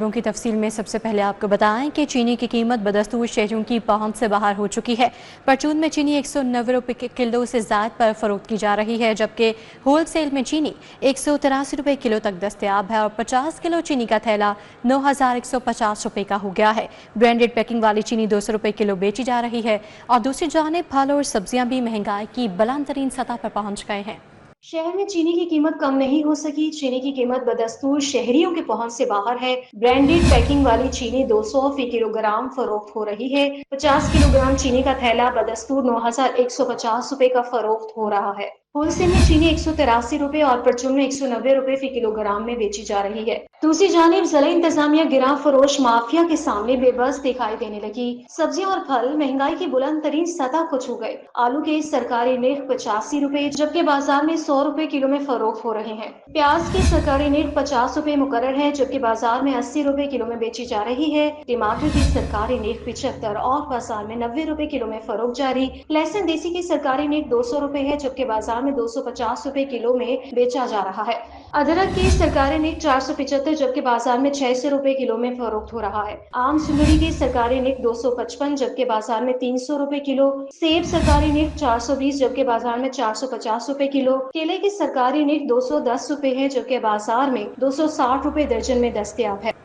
खबरों की तफसील में सबसे पहले आपको बताएं कि चीनी की कीमत बदस्तूर शहरों की पहुंच से बाहर हो चुकी है। परचून में चीनी 190 रुपये किलो से ज़ायद पर फरोख्त की जा रही है, जबकि होल सेल में चीनी 183 रुपये किलो तक दस्तयाब है और 50 किलो चीनी का थैला 9150 रुपये का हो गया है। ब्रांडेड पैकिंग वाली चीनी 200 रुपये किलो बेची जा रही है और दूसरी जानिब फल और सब्जियां भी महंगाई की बुलंद तरीन सतह पर पहुंच गए हैं। शहर में चीनी की कीमत कम नहीं हो सकी। चीनी की कीमत बदस्तूर शहरियों के पहुंच से बाहर है। ब्रांडेड पैकिंग वाली चीनी 200 फी किलोग्राम फरोख्त हो रही है। 50 किलोग्राम चीनी का थैला बदस्तूर 9150 रुपए का फरोख्त हो रहा है। होलसेल में चीनी 183 रुपए और परचून में 190 रुपए फी किलोग्राम में बेची जा रही है। दूसरी जानिब जिला इंतजामिया गिरां फरोश माफिया के सामने बेबस दिखाई देने लगी। सब्जियां और फल महंगाई की बुलंद तरीन सतह को छू गए। आलू के सरकारी निर्ख 85 रुपए जबकि बाजार में 100 रुपए किलो में फरोख्त हो रहे हैं। प्याज की सरकारी निर्ख 50 रुपए मुकर्रर है जबकि बाजार में 80 रुपए किलो में बेची जा रही है। टमाटर की सरकारी निर्ख 75 और बाजार में 90 रुपए किलो में फरोख्त जारी। लहसुन देसी की सरकारी निर्ख 200 रुपए है जबकि बाजार में 250 रुपए किलो में बेचा जा रहा है। अदरक की सरकारी निर्ख 475 जबकि बाजार में 600 रुपए किलो में फरोख्त हो रहा है। आम सुंदरी की सरकारी निर्ख 255 जबकि बाजार में 300 रुपए किलो। सेब सरकारी निर्ख 420 जबकि बाजार में 450 रुपए किलो। केले की सरकारी निर्ख 210 रुपए है जबकि बाजार में 260 रुपए दर्जन में दस्तयाब है।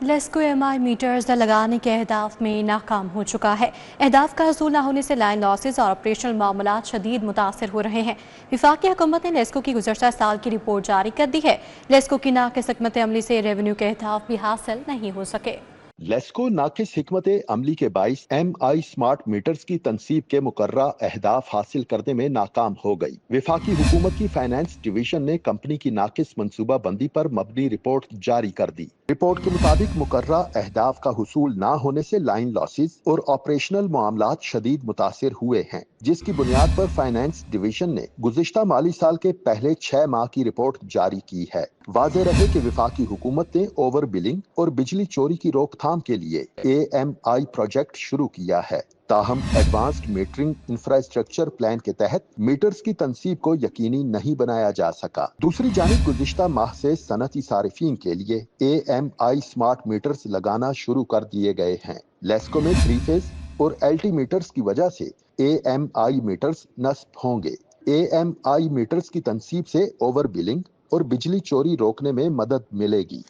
लेस्को एमआई मीटर्स लगाने के अहदाफ में नाकाम हो चुका है। अहदाफ का हसूल न होने से लाइन लॉसेज और ऑपरेशनल मामलात शदीद मुतासर हो रहे हैं। वफाकी हुकूमत ने लेस्को की गुज़श्ता साल की रिपोर्ट जारी कर दी है। लेस्को की नाक़िस हिकमत अमली से रेवेन्यू के अहदाफ भी हासिल नहीं हो सके। लेस्को नाकिस हिकमत अमली के बाइस MI स्मार्ट मीटर्स की तनसीब के मुकर्रा अहदाफ हासिल करने में नाकाम हो गई। वफाकी हुकूमत की फाइनेंस डिवीजन ने कंपनी की नाकिस मनसूबा बंदी पर मबनी रिपोर्ट जारी कर दी। रिपोर्ट के मुताबिक मुकर्रा अहदाफ का हुसूल न होने से लाइन लॉसेज और ऑपरेशनल मामलात शदीद मुतासिर हुए हैं, जिसकी बुनियाद पर फाइनेंस डिवीजन ने गुज़िश्ता माली साल के पहले 6 माह की रिपोर्ट जारी की है। वाज़ेह रहे कि वफाकी हुकूमत ने ओवर बिलिंग और बिजली चोरी की रोकथाम के लिए AMI प्रोजेक्ट शुरू किया है। ताहम एडवांस्ड मीटरिंग इंफ्रास्ट्रक्चर प्लान के तहत मीटर्स की तनसीब को यकीनी नहीं बनाया जा सका। दूसरी जानिब गुज़िश्ता माह से सनती सारिफीन के लिए AMI स्मार्ट मीटर्स लगाना शुरू कर दिए गए हैं। लेस्को में 3 फेज और LT मीटर्स की वजह से AMI मीटर्स नस्ब होंगे। AMI मीटर्स की तनसीब से ओवर बिलिंग और बिजली चोरी रोकने में मदद मिलेगी।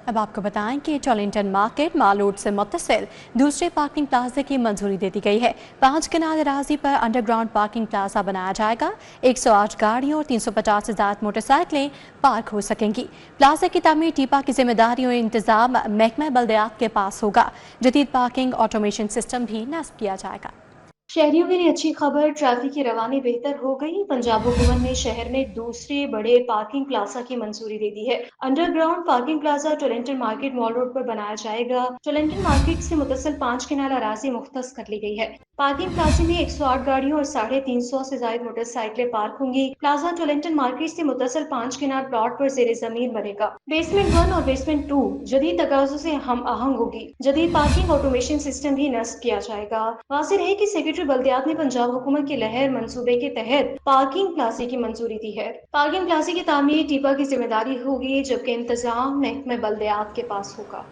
अब आपको बताएं कि टॉलिंगटन मार्केट माल रोड से मुत्तसिल दूसरे पार्किंग प्लाजा की मंजूरी दे दी गई है। 5 कनाल अराजी पर अंडरग्राउंड पार्किंग प्लाजा बनाया जाएगा। 108 गाड़ियों और 350 से ज्यादा मोटरसाइकिलें पार्क हो सकेंगी। प्लाजा की तामीर टीपा की जिम्मेदारी और इंतजाम महकमा बल्दियात के पास होगा। जदीद पार्किंग ऑटोमेशन सिस्टम भी नस्ब किया जाएगा। शहरियों के लिए अच्छी खबर, ट्रैफिक की रवानी बेहतर हो गई। पंजाब हुकूमत ने शहर में दूसरे बड़े पार्किंग प्लाजा की मंजूरी दे दी है। Underground parking plaza Tollinton market mall road पर बनाया जाएगा। टोलेंटन मार्केट से मुतसिल 5 कनाल अराजी मुख्तस कर ली गई है। पार्किंग प्लाजा में 108 गाड़ियों और 350 से ज्यादा मोटरसाइकिलें पार्क होंगी। प्लाजा टोलेंटन मार्केट से मुतसिल 5 कनाल प्लॉट पर जेर जमीन बनेगा। बेसमेंट 1 और बेसमेंट 2 जदीद तकाज़ों से हम आहंग होगी। जदीद पार्किंग ऑटोमेशन सिस्टम भी नस्ब किया जाएगा। वाज़ेह रहे कि सेक्रेटरी बल्दियात ने पंजाब हुकूमत के लहर मंसूबे के तहत पार्किंग प्लाजा की मंजूरी दी है। पार्किंग प्लाजा की तामीर टीपा की जिम्मेदारी होगी जबकि इंतजाम महकमे बल्दियात के पास होगा।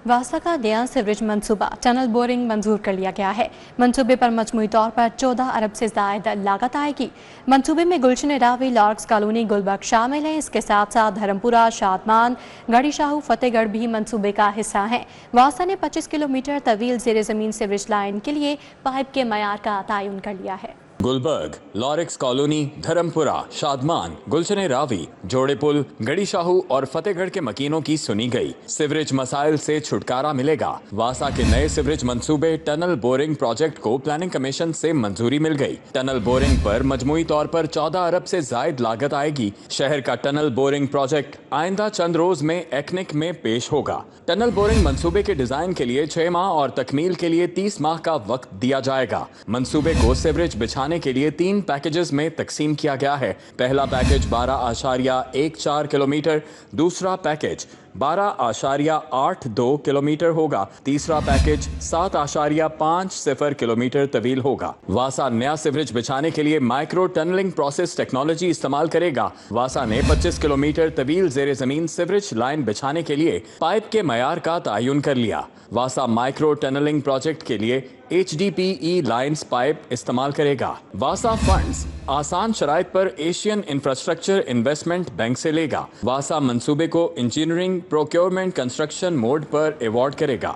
वासा का दया सीवरेज मंसूबा टनल बोरिंग मंजूर कर लिया गया है। मंसूबे पर मजमूई तौर पर 14 अरब से ज्यादा लागत आएगी। मंसूबे में गुलशन रावी, लॉर्ड्स कॉलोनी, गुलबर्ग शामिल है। इसके साथ साथ धर्मपुरा, शादमान, गढ़ी शाहू, फतेहगढ़ भी मंसूबे का हिस्सा है। वासा ने 25 किलोमीटर तवील जेर जमीन सीवरेज लाइन के लिए पाइप के मयार का तयन कर लिया है। गुलबर्ग, लॉरेक्स कॉलोनी, धर्मपुरा, शादमान, गुलशन रावी, जोड़े पुल, गढ़ी शाहू और फतेहगढ़ के मकीनों की सुनी गई। सिवरेज मसाइल से छुटकारा मिलेगा। वासा के नए सिवरेज मंसूबे टनल बोरिंग प्रोजेक्ट को प्लानिंग कमीशन से मंजूरी मिल गई। टनल बोरिंग पर मजमूई तौर पर 14 अरब से जायद लागत आएगी। शहर का टनल बोरिंग प्रोजेक्ट आइंदा चंद रोज में एक्निक में पेश होगा। टनल बोरिंग मंसूबे के डिजाइन के लिए 6 माह और तकमील के लिए 30 माह का वक्त दिया जाएगा। मंसूबे को सिवरेज बिछाने के लिए 3 पैकेजेस में तकसीम किया गया है। पहला पैकेज 12.14 किलोमीटर, दूसरा पैकेज 12.82 किलोमीटर होगा। तीसरा पैकेज 7.50 किलोमीटर तवील होगा। वासा नया सिवरेज बिछाने के लिए माइक्रो टनलिंग प्रोसेस टेक्नोलॉजी इस्तेमाल करेगा। वासा ने 25 किलोमीटर तवील जेर जमीन सिवरेज लाइन बिछाने के लिए पाइप के मयार का तयन कर लिया। वासा माइक्रो टनलिंग प्रोजेक्ट के लिए HDPE लाइन्स पाइप इस्तेमाल करेगा। वासा फंड्स आसान शराइत पर एशियन इंफ्रास्ट्रक्चर इन्वेस्टमेंट बैंक से लेगा। वासा मंसूबे को इंजीनियरिंग प्रोक्योरमेंट कंस्ट्रक्शन मोड पर अवार्ड करेगा।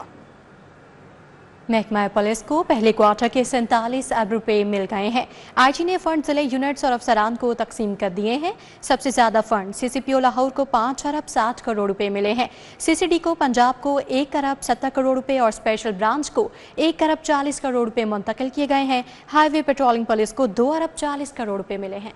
महकमा पुलिस को पहले क्वार्टर के 47 अरब रुपए मिल गए हैं। IG ने फंड जिले यूनिट्स और अफसरान को तकसीम कर दिए हैं। सबसे ज्यादा फंड CCPO लाहौर को 5 अरब 60 करोड़ रुपए मिले हैं। CCD को पंजाब को 1 अरब 70 करोड़ रुपए और स्पेशल ब्रांच को 1 अरब 40 करोड़ रुपए मुंतकिल किए गए हैं। हाईवे पेट्रोलिंग पुलिस को 2 अरब 40 करोड़ रुपए मिले हैं।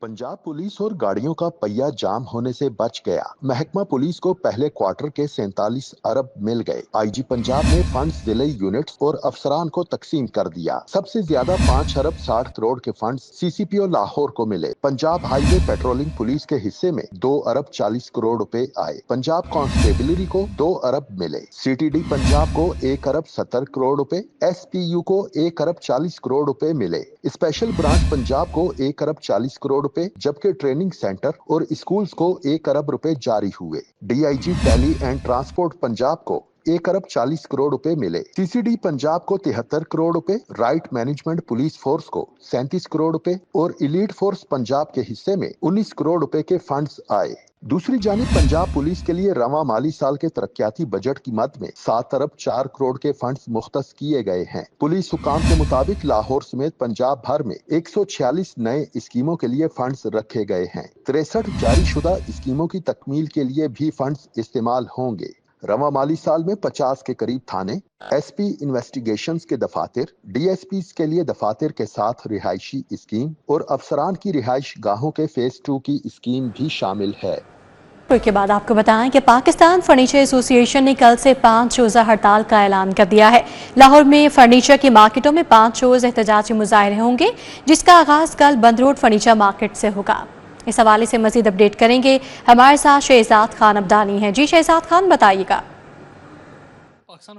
पंजाब पुलिस और गाड़ियों का पहिया जाम होने से बच गया। महकमा पुलिस को पहले क्वार्टर के 47 अरब मिल गए। IG पंजाब ने फंड्स जिले यूनिट्स और अफसरान को तकसीम कर दिया। सबसे ज्यादा 5 अरब 60 करोड़ के फंड्स CCPO लाहौर को मिले। पंजाब हाईवे पेट्रोलिंग पुलिस के हिस्से में 2 अरब 40 करोड़ रुपए आए। पंजाब कांस्टेबलरी को 2 अरब मिले। CTD पंजाब को 1 अरब 70 करोड़ रुपए, SPU को 1 अरब 40 करोड़ रुपए मिले। स्पेशल ब्रांच पंजाब को 1 अरब 40 करोड़ रुपए, जबकि ट्रेनिंग सेंटर और स्कूल्स को 1 अरब रुपए जारी हुए। DIG tele and transport Punjab को 1 अरब 40 करोड़ रुपए मिले। CCD पंजाब को 73 करोड़ रुपए, राइट मैनेजमेंट पुलिस फोर्स को 37 करोड़ रुपए और एलीट फोर्स पंजाब के हिस्से में 19 करोड़ रुपए के फंड्स आए। दूसरी जानिब पंजाब पुलिस के लिए रवा माली साल के तरक्याती बजट की मद में 7 अरब 4 करोड़ के फंड्स मुख्तस किए गए हैं। पुलिस हुकाम के मुताबिक लाहौर समेत पंजाब भर में 146 नए स्कीमों के लिए फंड्स रखे गए हैं। 63 जारी शुदा स्कीमों की तकमील के लिए भी फंड्स इस्तेमाल होंगे। रवा माली साल में 50 के करीब थाने, SP इन्वेस्टिगेशंस के दफातर, DSPs के लिए दफातर के साथ रिहायशी स्कीम और अफसरान की रिहाइश गाहों के फेज 2 की स्कीम भी शामिल है। के बाद आपको बताएं कि पाकिस्तान फर्नीचर एसोसिएशन ने कल से 5 रोज़ा हड़ताल का ऐलान कर दिया है। लाहौर में फर्नीचर की मार्केटों में 5 रोज़ एहतजाजी मुजाहरे होंगे, जिसका आगाज कल बंद रोड फर्नीचर मार्केट से होगा। इस हवाले से मजीद अपडेट करेंगे, हमारे साथ शहजाद खान अब्दानी हैं। जी शहजाद खान, बताइएगा। पाकिस्तान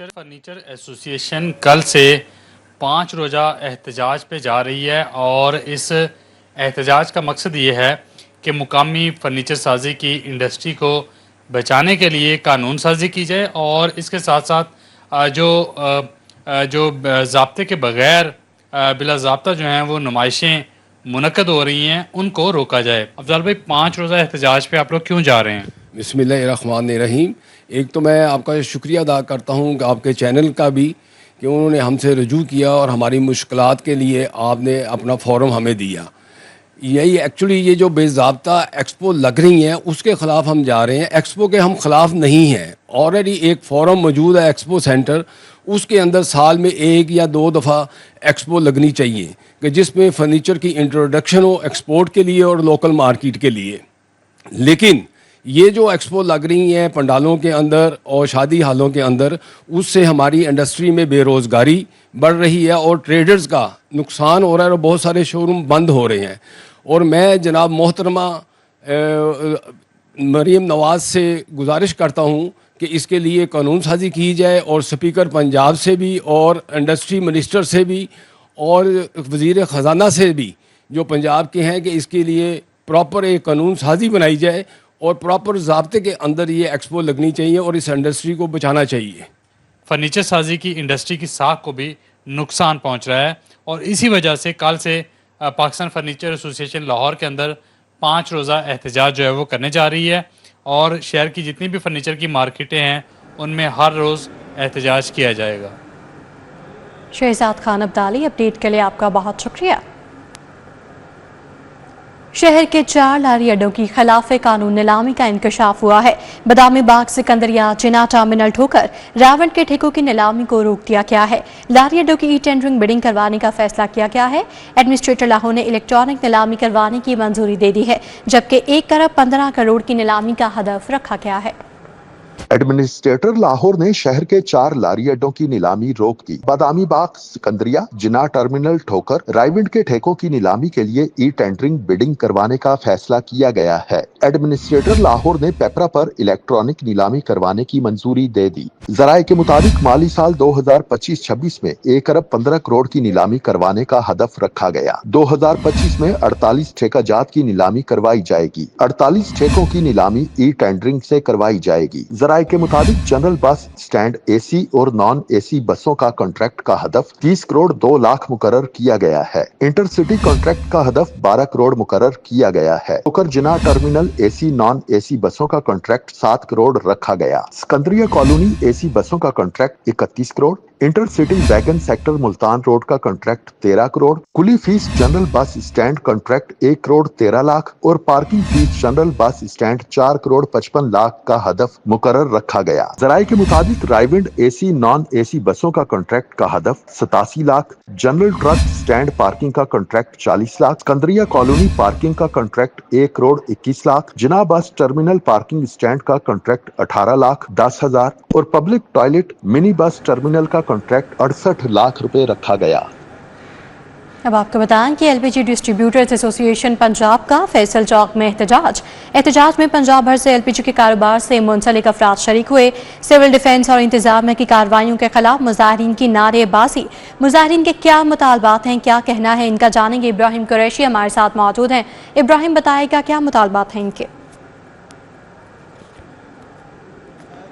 फर्नीचर एसोसिएशन कल से 5 रोज़ा एहतजाज पे जा रही है और इस एहतजाज का मकसद ये है कि मुकामी फर्नीचर साजी की इंडस्ट्री को बचाने के लिए कानून साजी की जाए और इसके साथ साथ जो ज़ाब्ते के बगैर बिला ज़ाब्ता जो हैं वो नुमाइशें मुनक्कद हो रही हैं उनको रोका जाए। अफजल भाई, 5 रोज़ा एहतजाज पे आप लोग क्यों जा रहे हैं? बिस्मिल्लाहिर्रहमानिर्रहीम। एक तो मैं आपका शुक्रिया अदा करता हूँ आपके चैनल का भी कि उन्होंने हमसे रजू किया और हमारी मुश्किलात के लिए आपने अपना फोरम हमें दिया। यही एक्चुअली ये जो बेज़ाब्ता एक्सपो लग रही हैं उसके ख़िलाफ़ हम जा रहे हैं। एक्सपो के हम ख़िलाफ़ नहीं हैं। ऑलरेडी एक फोरम मौजूद है एक्सपो सेंटर, उसके अंदर साल में 1 या 2 दफ़ा एक्सपो लगनी चाहिए कि जिसमें फ़र्नीचर की इंट्रोडक्शन हो एक्सपोर्ट के लिए और लोकल मार्केट के लिए। लेकिन ये जो एक्सपो लग रही हैं पंडालों के अंदर और शादी हालों के अंदर, उससे हमारी इंडस्ट्री में बेरोज़गारी बढ़ रही है और ट्रेडर्स का नुकसान हो रहा है और बहुत सारे शोरूम बंद हो रहे हैं। और मैं जनाब मोहतरमा मरीम नवाज़ से गुजारिश करता हूँ कि इसके लिए कानून साजी की जाए और स्पीकर पंजाब से भी और इंडस्ट्री मिनिस्टर से भी और वज़ीर ख़जाना से भी जो पंजाब के हैं कि इसके लिए प्रॉपर एक कानून साजी बनाई जाए और प्रॉपर ज़ाब्ते के अंदर ये एक्सपो लगनी चाहिए और इस इंडस्ट्री को बचाना चाहिए। फर्नीचर साजी की इंडस्ट्री की साख को भी नुकसान पहुंच रहा है और इसी वजह से कल से पाकिस्तान फर्नीचर एसोसिएशन लाहौर के अंदर 5 रोज़ा एहतजाज जो है वो करने जा रही है और शहर की जितनी भी फर्नीचर की मार्केटें हैं उनमें हर रोज़ एहतजाज किया जाएगा। शहजाद खान अब्दाली, अपडेट के लिए आपका बहुत शुक्रिया। शहर के 4 लारी अड्डों की खिलाफ कानून नीलामी का इंकशाफ हुआ है। बदामी बाग, सिकंदरिया, जिना टर्मिनल ठोकर रावण के ठेकों की नीलामी को रोक दिया गया है। लारी अड्डों की टेंडरिंग बिडिंग करवाने का फैसला किया गया है। एडमिनिस्ट्रेटर लाहौर ने इलेक्ट्रॉनिक नीलामी करवाने की मंजूरी दे दी है, जबकि 1 अरब 15 करोड़ की नीलामी का हदफ रखा गया है। एडमिनिस्ट्रेटर लाहौर ने शहर के 4 लारी अड्डों की नीलामी रोक दी। बादामी बाग, सिकंदरिया, जिना टर्मिनल ठोकर, रायविंड के ठेकों की नीलामी के लिए ई टेंडरिंग बिडिंग करवाने का फैसला किया गया है। एडमिनिस्ट्रेटर लाहौर ने पेपरा पर इलेक्ट्रॉनिक नीलामी करवाने की मंजूरी दे दी। जराये के मुताबिक माली साल 2025-26 में 1 अरब 15 करोड़ की नीलामी करवाने का हदफ रखा गया। 2025 में 48 ठेका जात की नीलामी करवाई जाएगी। 48 ठेकों की नीलामी ई टेंडरिंग से करवाई जाएगी। जराये के मुताबिक जनरल बस स्टैंड एसी और नॉन एसी बसों का कॉन्ट्रैक्ट का हदफ 30 करोड़ 2 लाख मुकर्रर किया गया है। इंटरसिटी कॉन्ट्रैक्ट का हदफ 12 करोड़ मुकर्रर किया गया है। ठोकर जिना टर्मिनल एसी नॉन एसी बसों का कॉन्ट्रैक्ट 7 करोड़ रखा गया। सिकंदरिया कॉलोनी एसी बसों का contract 31 crore, intercity wagon sector Multan road का कॉन्ट्रैक्ट 13 करोड़, कुली fees general bus stand contract 1 crore 13 lakh और parking fees general bus stand 4 crore 55 lakh का हदफ मुकर्रर रखा गया। जराये के मुताबिक रायविंड एसी नॉन एसी बसों का कॉन्ट्रैक्ट का हदफ 87 lakh, general truck stand parking का कॉन्ट्रैक्ट 40 लाख, सिकंदरिया कॉलोनी पार्किंग का कॉन्ट्रैक्ट 1 करोड़ 21 लाख, जिना बस टर्मिनल पार्किंग स्टैंड का कॉन्ट्रैक्ट 18 लाख 10,000 और public toilet mini bus terminal का कॉन्ट्रैक्ट 68 लाख रुपए रखा गया। अब आपको बताएं कि एलपीजी डिस्ट्रीब्यूटर्स एसोसिएशन पंजाब का फैसल चौक में एहतजाज में पंजाब भर से एलपीजी के कारोबार से मुंसलिक अफराद शरीक हुए। सिविल डिफेंस और इंतजामिया की कार्रवाइयों के खिलाफ मुजाहिरीन की नारेबाजी। मुजाहिरीन के क्या मुतालबात हैं, क्या कहना है इनका, जानेंगे। इब्राहिम कुरैशी हमारे साथ मौजूद हैं। इब्राहिम, बताएगा क्या मुतालबात हैं इनके?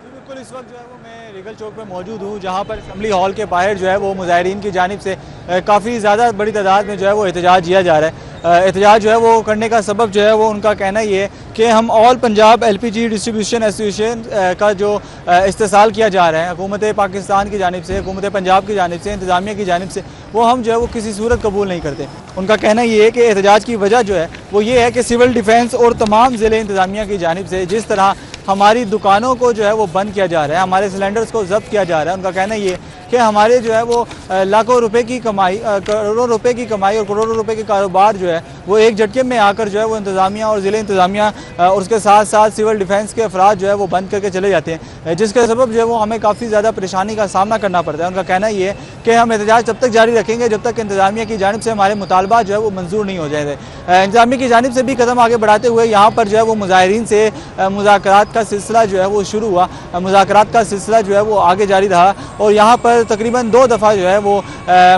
बिल्कुल, इस वक्त जो है वो मैं रीगल चौक में मौजूद हूँ, जहाँ पर असम्बली हॉल के बाहर जो है वो मुजाहिरीन की जानिब से काफ़ी ज़्यादा बड़ी तादाद में जो है वो एहतजाज किया जा रहा है। एहतजाज जो है वो करने का सबब जो है वो उनका कहना ये है कि हम all Punjab LPG distribution association का जो इस्तेसाल किया जा रहा है हुकूमत पाकिस्तान की जानिब से, हुकूमत पंजाब की जानिब से, इंतजामिया की जानिब से, वो हम जो है वो किसी सूरत कबूल नहीं करते। उनका कहना ये है कि एहतजाज की वजह जो है वो ये है कि सिविल डिफेंस और तमाम ज़िले इंतजामिया की जानिब से जिस तरह हमारी दुकानों को जो है वो बंद किया जा रहा है, हमारे सिलेंडर्स को जब्त किया जा रहा है। उनका कहना ये कि हमारे जो है वो लाखों रुपए की कमाई, करोड़ों रुपए की कमाई और करोड़ों रुपए के कारोबार जो है वो एक झटके में आकर जो है वो इंतजामिया और ज़िले इंतजामिया और उसके साथ साथ सिविल डिफेंस के अफराद जो है वो बंद करके चले जाते हैं, जिसके सबब जो है वो हमें काफ़ी ज़्यादा परेशानी का सामना करना पड़ता है। उनका कहना ये है कि हम एहतजाज तब तक जारी रखेंगे जब तक इंतजामिया की जानिब से हमारे मुतालबा जो है वो मंजूर नहीं हो जाएंगे। इंतजामिया की जानिब से भी कदम आगे बढ़ाते हुए यहाँ पर जो है वो मुजाहिरीन से मुज़ाकरात का सिलसिला जो है वो शुरू हुआ। मुज़ाकरात का सिलसिला जो है वो आगे जारी रहा और यहाँ पर तकरीबन 2 दफ़ा जो है वो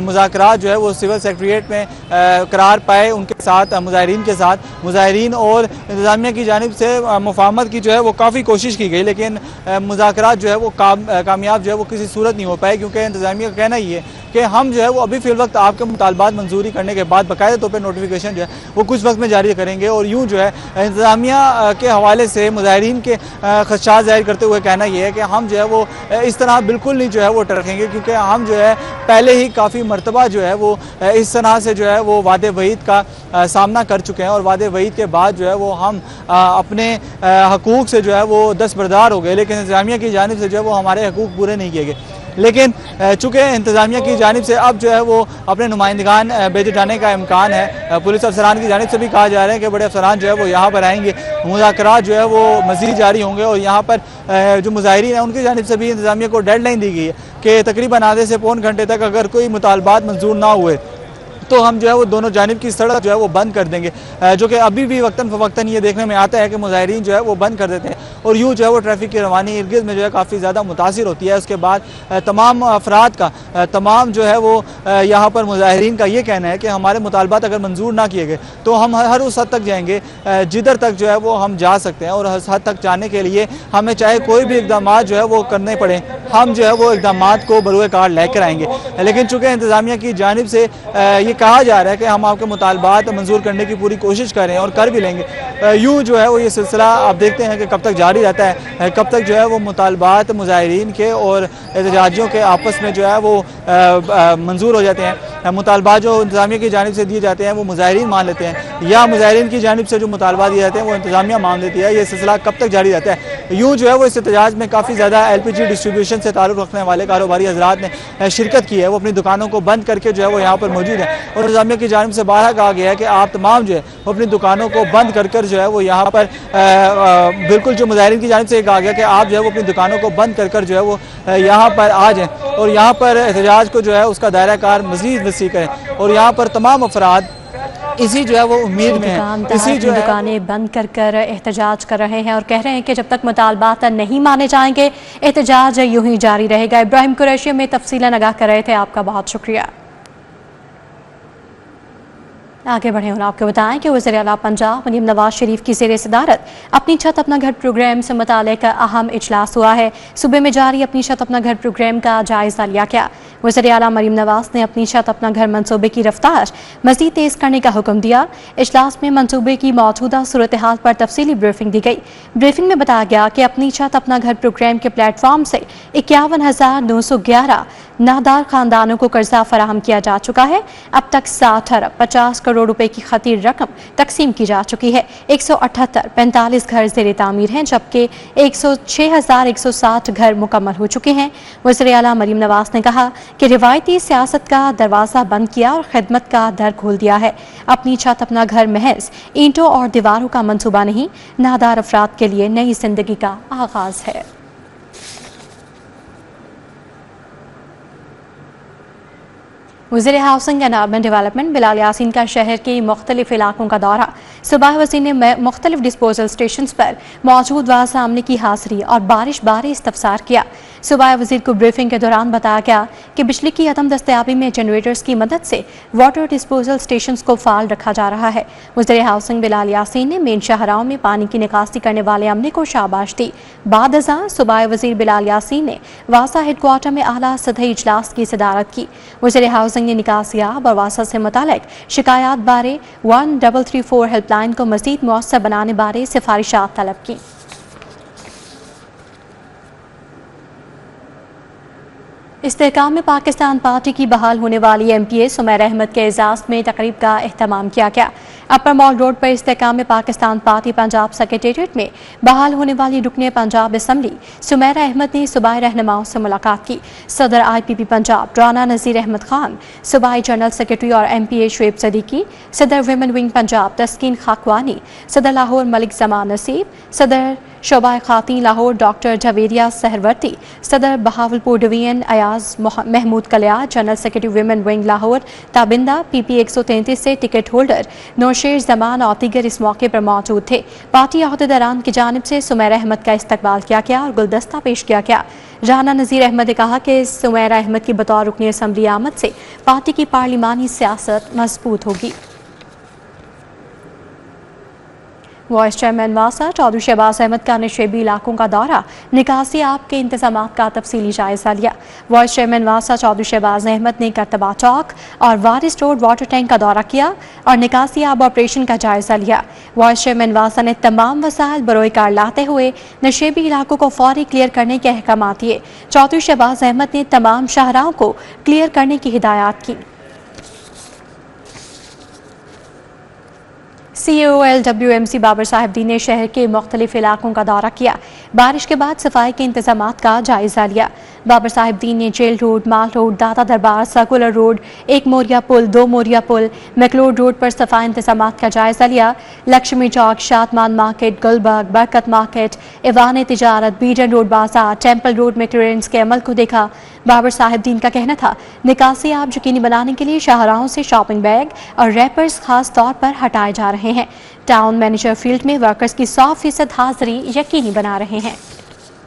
मुज़ाकरात जो है वो सिविल सेक्रेटरीट में करार पाए उनके साथ, मुजाहिरीन के साथ। मुजाहिरीन और इंतजामिया की जानिब से मुफाहमत की जो है वो काफ़ी कोशिश की गई, लेकिन मुज़ाकरात जो है वो कामयाब जो है वो किसी सूरत नहीं हो पाए, क्योंकि इंतजामिया का कहना ये है कि हम जो है वो अभी फिल वक्त आपके मुतालबात मंजूरी करने के बाद बाकायदा तौर पर नोटिफिकेशन जो है वो कुछ वक्त में जारी करेंगे। और यूँ जो है इंतजामिया के हवाले से मुजाहिरीन के खदशात जाहिर करते हुए कहना यह है कि हम जो है वो इस तरह बिल्कुल नहीं जो है वो टरकेंगे, क्योंकि हम जो है पहले ही काफ़ी मरतबा जो है वो इस तरह से जो है वो वादे वईद का सामना कर चुके हैं और वादे वईद के बाद जो है वो हम अपने हकूक़ से जो है वो दस्तबरदार हो गए, लेकिन इंतजामिया की जानिब से जो है वो हमारे हकूक़ पूरे नहीं किए गए। लेकिन चूँकि इंतजामिया की जानिब से अब जो है वो अपने नुमाइंदगान भेजे जाने का इम्कान है, पुलिस अफसरान की जानिब से भी कहा जा रहा है कि बड़े अफसरान जो है वो यहाँ पर आएंगे, मुज़ाकरात जो है वो मज़ीद जारी होंगे और यहाँ पर जो मुजाहिरीन हैं उनकी जानिब से भी इंतजामिया को डेडलाइन दी गई है कि तकरीबन आधे से पौन घंटे तक अगर कोई मुतालबात मंजूर ना हुए तो हम जो है वो दोनों जानिब की सड़क जो है वो बंद कर देंगे, जो कि अभी भी वक्तन फ़वक्तन ये देखने में आता है कि मुजाहिरीन जो है वो बंद कर देते हैं और यूँ जो है वो ट्रैफिक की रवानी इर्द गिर्द में जो है काफ़ी ज़्यादा मुतासिर होती है। उसके बाद तमाम अफराद का, तमाम जो है वो यहाँ पर मुजाहिरीन का ये कहना है कि हमारे मुतालबात अगर मंजूर ना किए गए तो हम हर उस हद तक जाएंगे जिधर तक जो है वो हम जा सकते हैं और उस हद तक जाने के लिए हमें चाहे कोई भी इक़दाम जो है वो करने पड़े, हम जो है वो इक़दाम को बरूए कार लेकर आएंगे। लेकिन चूँकि इंतजामिया की जानिब से ये कहा जा रहा है कि हम आपके मुतालबात मंजूर करने की पूरी कोशिश करें और कर भी लेंगे, यूँ जो है वो ये सिलसिला आप देखते हैं कि कब तक जारी रहता है, कब तक जो है वो मुतालबात मुजाहिरीन के और एहतजाजियों के आपस में जो है वो मंजूर हो जाते हैं। मुतालबात जो इंतजामिया की जानिब से दिए जाते हैं वो मुजाहिरीन मान लेते हैं या मुजाहिरीन की जानिब से जो मुतालबात दिए जाते हैं वो इंतजामिया मान लेती है। ये सिलसिला कब तक जारी रहता है यूँ जो है वो इस एहतजाज में काफ़ी ज़्यादा LPG डिस्ट्रीब्यूशन से ताल्लुक़ रखने वाले कारोबारी हजरात ने शिरकत की है। वो अपनी दुकानों को बंद करके जो है वो यहाँ पर मौजूद है और इंतज़ामिया की जानिब से बारहा कहा गया है कि आप तमाम जो है वो अपनी दुकानों को बंद कर जो है वो यहाँ पर बिल्कुल जो मुजाहिरीन की जानिब से कहा गया कि आप जो है वो अपनी दुकानों को बंद कर जो है वो यहाँ पर आ जाएँ और यहाँ पर एहतजाज को जो है उसका दायरा कार मज़ीद वसी करें और यहाँ पर तमाम अफराद इसी जो है वो उम्मीद में है, इसी जो दुकानें बंद कर एहतजाज कर रहे हैं और कह रहे हैं कि जब तक मुतालबात नहीं माने जाएंगे एहतजाज यूं ही जारी रहेगा। इब्राहिम कुरैशी में तफसीलन आगाह कर रहे थे, आपका बहुत शुक्रिया। आगे बढ़े और आपको बताएं कि वज़ीर आला पंजाब मरीम नवाज शरीफ की ज़ेर सदारत अपनी छत अपना घर प्रोग्राम से मुताल्लिक़ अहम इजलास हुआ है। सूबे में जारी अपनी छत अपना घर प्रोग्राम का जायज़ा लिया गया। वज़ीर आला मरीम नवाज ने अपनी छत अपना घर मनसूबे की रफ्तार मज़ीद तेज़ करने का हुक्म दिया। इजलास में मनसूबे की मौजूदा सूरत हाल पर तफसीली ब्रीफिंग दी गई। ब्रीफिंग में बताया गया कि अपनी छत अपना घर प्रोग्राम के प्लेटफॉर्म से 51,911 नादार खानदानों को कर्जा फराहम किया जा चुका है। अब तक 60 अरब 50 करोड़ रुपए की खतीर रकम तकसीम की जा चुकी है। 178 घर ज़ेर तामीर हैं जबकि 106,160 घर मुकम्मल हो चुके हैं। वज़ीर आला मरीम नवाज ने कहा कि रिवायती सियासत का दरवाज़ा बंद किया और खिदमत का दर खोल दिया है। अपनी छत अपना घर महज ईंटों और दीवारों का मंसूबा नहीं, नादार अफराद के लिए नई जिंदगी का आगाज है। वज़ीर housing and urban development Bilal Yasin का शहर के मुख्तलिफ इलाकों का दौरा। सूबाई वज़ीर ने मुख्तलिफ डिस्पोजल स्टेशन पर मौजूद वाज़ आमले की हाज़िरी और बारिश बारे इस्तफसार किया। सूबाई वज़ीर को ब्रीफिंग के दौरान बताया गया कि बिजली की अदम दस्तयाबी में जनरेटर्स की मदद से वाटर डिस्पोजल स्टेशन को फ़ाल रखा जा रहा है। वज़ीर हाउसिंग बिलाल यासीन ने मेन शाहराहों में पानी की निकासी करने वाले अमले को शाबाश दी। बाद अज़ां सूबाई वज़ीर बिलाल यासीन ने वासा हेडक्वार्टर में आला सतही इजलास की सदारत की। वज़ीर हाउसिंग ने निकासियाब और वासा से मुतालिक शिकायत बारे 1334 हेल्पलाइन को मज़ीद मौसर बनाने बारे सिफारिशात तलब की। इस्तेहकाम में पाकिस्तान पार्टी की बहाल होने वाली MPA सुमैरा अहमद के एजाज़ में तकरीब का एहतमाम किया गया। अपर मॉल रोड पर इस्तेहकाम में पाकिस्तान पार्टी पंजाब सेक्रेटेरिएट में बहाल होने वाली रुकने पंजाब असम्बली सुमैरा अहमद ने सूबाई रहनुमाओं से मुलाकात की। सदर IPP पंजाब राना नज़ीर अहमद खान, सूबाई जनरल सेक्रेटरी और MPA शुएब सदीकी, सदर विमेन विंग पंजाब तस्कीन खाकवानी, सदर लाहौर मलिक जमान नसीब, सदर शोबा खातीन लाहौर डॉक्टर जवेरिया सहरवर्ती, सदर बहावलपुर डिवीजन अयाज महमूद कलिया, general secretary women wing Lahore Tabinda, PP 133 से टिकट होल्डर नौशेर जमान और दीगर इस मौके पर मौजूद थे। पार्टी अहदेदारान की जानिब से सुमैरा अहमद का इस्तकबाल किया गया और गुलदस्ता पेश किया गया। राना नज़ीर अहमद ने कहा कि सुमैरा अहमद की बतौर रुकनी असम्बली आमद से पार्टी की पार्लिमानी सियासत मजबूत होगी। वाइस चेयरमैन वासा चौधरी शहबाज अहमद का नशेबी इलाकों का दौरा, निकासी आप के इंतजाम का तफसीली जायजा लिया। वाइस चेयरमैन वासा चौधरी शहबाज अहमद ने करतबा चौक और वारिस रोड वाटर टैंक का दौरा किया और निकासी आब ऑपरेशन का जायजा लिया। वाइस चेयरमैन वासा ने तमाम वसाइल बरोए कार लाते हुए नशेबी इलाकों को फौरी क्लियर करने के अहकाम दिए। चौधरी शहबाज अहमद ने तमाम शाहराहों को क्लियर करने की हिदायत की। CEO LWMC बाबर साहिबदीन ने शहर के मुख्तलिफ इलाकों का दौरा किया। बारिश के बाद सफाई के इंतजामात का जायजा लिया। बाबर साहिबदीन ने जेल रोड, माल रोड, दाता दरबार, सर्कुलर रोड, 1 मोरिया पुल, 2 मोरिया पुल, मैकलोड रोड पर सफाई इंतजामात का जायजा लिया। लक्ष्मी चौक, शादमान मार्केट, गुलबर्ग, बरकत मार्केट, ईवान तिजारत, बीडन रोड बाजार, टेम्पल रोड में क्लियरेंस के अमल को देखा। बाबर साहिबदीन का कहना था निकासी आप यकीनी बनाने के लिए शाहराहों से शॉपिंग बैग और रैपर्स खास तौर पर हटाए जा रहे हैं। टाउन मैनेजर फील्ड में वर्कर्स की 100% हाजिरी यकीनी बना रहे हैं।